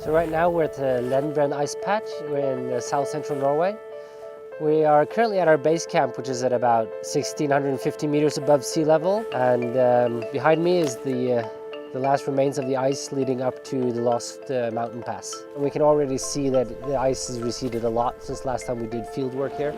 So right now we're at the Lendbren ice patch. We're in south central Norway. We are currently at our base camp, which is at about 1,650 meters above sea level. And behind me is the last remains of the ice leading up to the Lost Mountain Pass. And we can already see that the ice has receded a lot since last time we did field work here.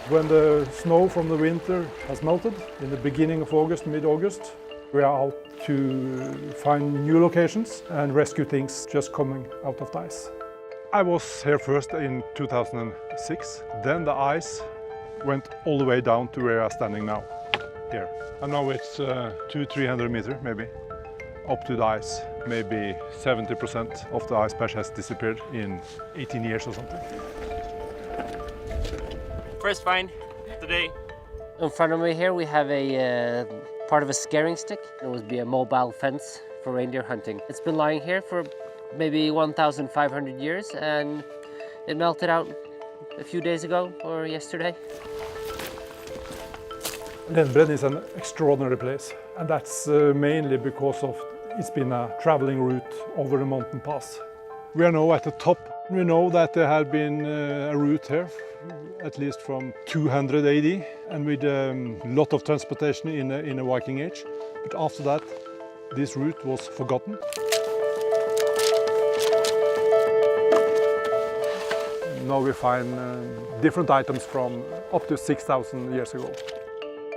When the snow from the winter has melted in the beginning of August, mid-August, we are out to find new locations and rescue things just coming out of the ice. I was here first in 2006. Then the ice went all the way down to where I'm standing now, here. And now it's 200-300 meters maybe, up to the ice. Maybe 70% of the ice patch has disappeared in 18 years or something. First find today. In front of me here we have a part of a scaring stick. It would be a mobile fence for reindeer hunting. It's been lying here for maybe 1,500 years and it melted out a few days ago or yesterday. Lendbren is an extraordinary place, and that's mainly because of it's been a traveling route over the mountain pass. We are now at the top. We know that there had been a route here at least from 200 AD and with a lot of transportation in the Viking age. But after that, this route was forgotten. Now we find different items from up to 6,000 years ago.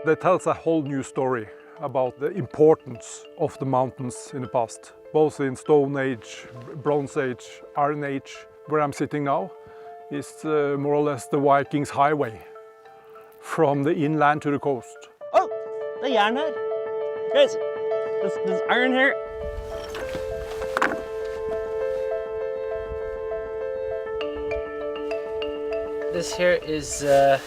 That tells a whole new story about the importance of the mountains in the past, both in Stone Age, Bronze Age, Iron Age. Where I'm sitting now is more or less the Vikings' highway from the inland to the coast. Oh, the yarn head. Guys, there's iron here. This here is the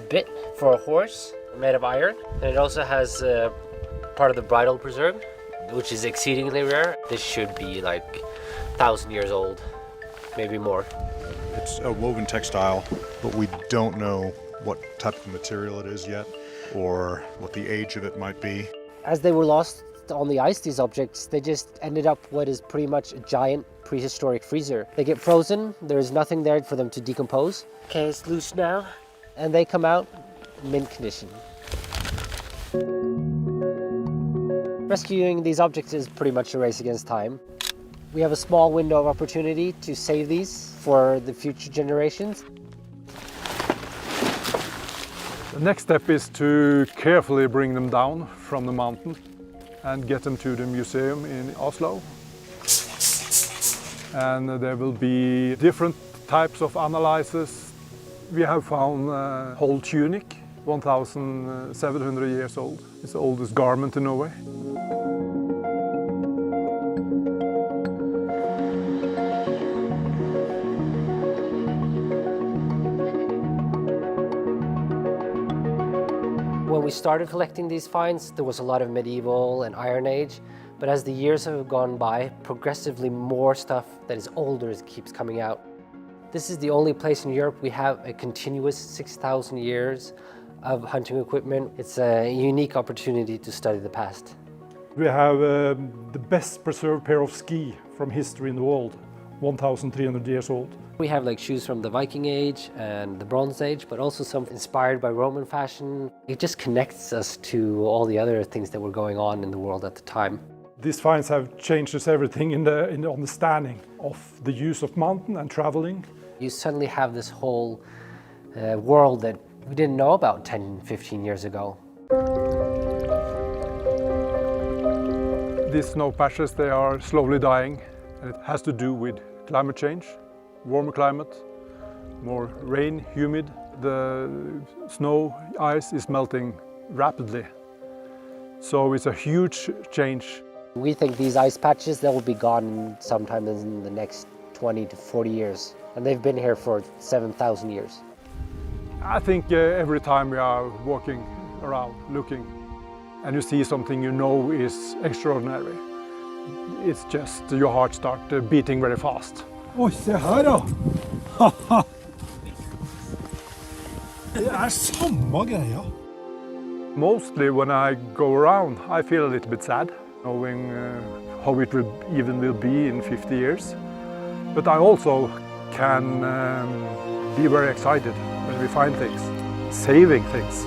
bit for a horse made of iron. And it also has part of the bridle preserved, which is exceedingly rare. This should be like 1,000 years old. Maybe more. It's a woven textile, but we don't know what type of material it is yet or what the age of it might be. As they were lost on the ice, these objects, they just ended up what is pretty much a giant prehistoric freezer. They get frozen, there's nothing there for them to decompose. Okay, it's loose now, and they come out mint condition. Rescuing these objects is pretty much a race against time. We have a small window of opportunity to save these for the future generations. The next step is to carefully bring them down from the mountain and get them to the museum in Oslo. And there will be different types of analyses. We have found a whole tunic, 1,700 years old. It's the oldest garment in Norway. When we started collecting these finds, there was a lot of medieval and Iron Age, but as the years have gone by, progressively more stuff that is older keeps coming out. This is the only place in Europe we have a continuous 6,000 years of hunting equipment. It's a unique opportunity to study the past. We have the best preserved pair of ski from history in the world, 1,300 years old. We have like shoes from the Viking Age and the Bronze Age, but also some inspired by Roman fashion. It just connects us to all the other things that were going on in the world at the time. These finds have changed us everything in the understanding of the use of mountain and traveling. You suddenly have this whole world that we didn't know about 10, 15 years ago. These snow patches, they are slowly dying, and it has to do with climate change. Warmer climate, more rain, humid. The snow ice is melting rapidly. So it's a huge change. We think these ice patches, they will be gone sometime in the next 20 to 40 years. And they've been here for 7,000 years. I think every time we are walking around, looking, and you see something you know is extraordinary, it's just your heart starts beating very fast. Oi, se her da! Det samme greia. Mostly when I go around, I feel a little bit sad, knowing how it will be in 50 years. But I also can be very excited when we find things, saving things.